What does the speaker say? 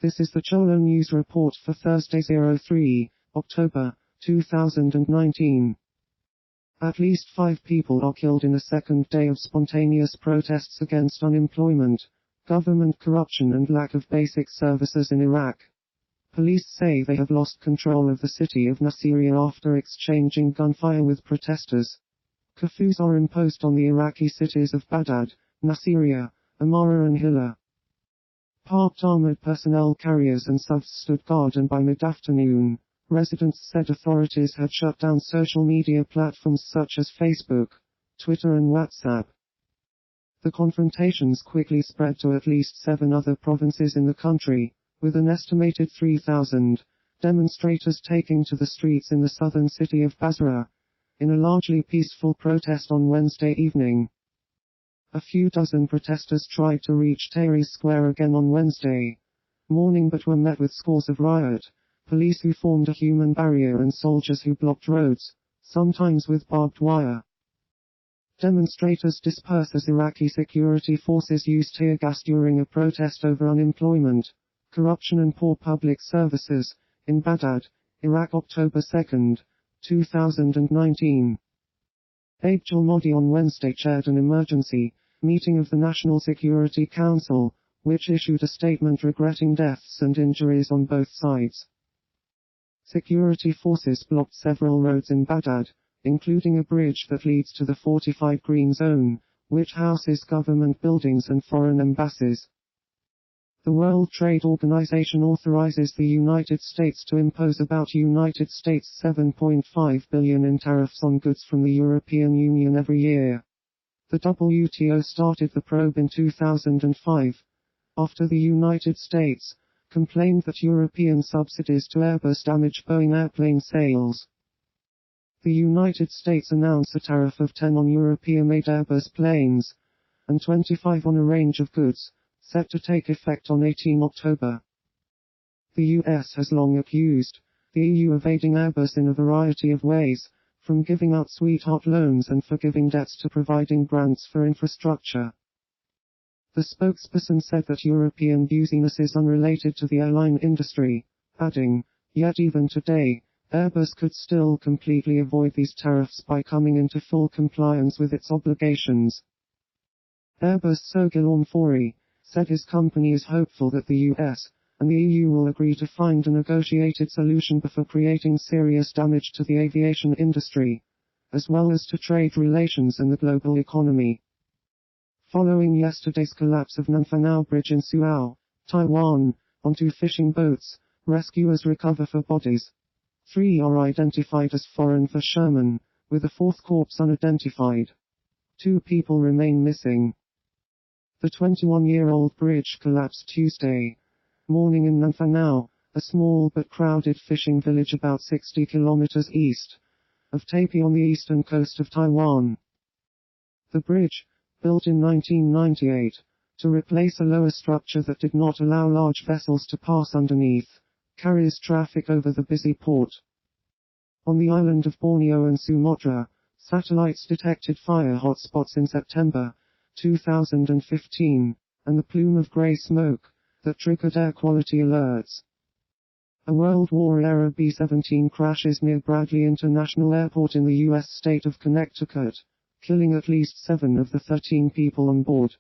This is the Cholo News Report for Thursday 03 October 2019. At least 5 people are killed in a second day of spontaneous protests against unemployment, government corruption and lack of basic services in Iraq. Police say they have lost control of the city of Nasiriyah after exchanging gunfire with protesters. Curfews are imposed on the Iraqi cities of Baghdad, Nasiriyah, Amara and Hilla. Parked armored personnel carriers and SUVs stood guard, and by mid-afternoon, residents said authorities had shut down social media platforms such as Facebook, Twitter and WhatsApp. The confrontations quickly spread to at least 7 other provinces in the country, with an estimated 3,000 demonstrators taking to the streets in the southern city of Basra, in a largely peaceful protest on Wednesday evening. A few dozen protesters tried to reach Tahrir Square again on Wednesday morning but were met with scores of riot police who formed a human barrier and soldiers who blocked roads, sometimes with barbed wire. Demonstrators dispersed as Iraqi security forces used tear gas during a protest over unemployment, corruption and poor public services, in Baghdad, Iraq, October 2, 2019. Abdul Mahdi on Wednesday chaired an emergency meeting of the National Security Council, which issued a statement regretting deaths and injuries on both sides. Security forces blocked several roads in Baghdad, including a bridge that leads to the fortified Green Zone, which houses government buildings and foreign embassies. The World Trade Organization authorizes the United States to impose about United States $7.5 billion in tariffs on goods from the European Union every year. The WTO started the probe in 2005, after the United States complained that European subsidies to Airbus damage Boeing airplane sales. The United States announced a tariff of 10 on European-made Airbus planes, and 25 on a range of goods, set to take effect on 18 October. The US has long accused the EU of aiding Airbus in a variety of ways, from giving out sweetheart loans and forgiving debts to providing grants for infrastructure. The spokesperson said that European business is unrelated to the airline industry, adding, "Yet even today, Airbus could still completely avoid these tariffs by coming into full compliance with its obligations." Airbus Guillaume Faury said his company is hopeful that the US and the EU will agree to find a negotiated solution before creating serious damage to the aviation industry, as well as to trade relations and the global economy. Following yesterday's collapse of Nanfanao Bridge in Suao, Taiwan, on 2 fishing boats, rescuers recover 4 bodies. 3 are identified as foreign fishermen, with a 4th corpse unidentified. 2 people remain missing. The 21-year-old bridge collapsed Tuesday morning in Nanfanao, a small but crowded fishing village about 60 kilometers east of Taipei on the eastern coast of Taiwan. The bridge, built in 1998 to replace a lower structure that did not allow large vessels to pass underneath, carries traffic over the busy port. On the island of Borneo and Sumatra, satellites detected fire hotspots in September 2015, and the plume of grey smoke that triggered air quality alerts. A World War-era B-17 crashes near Bradley International Airport in the U.S. state of Connecticut, killing at least 7 of the 13 people on board.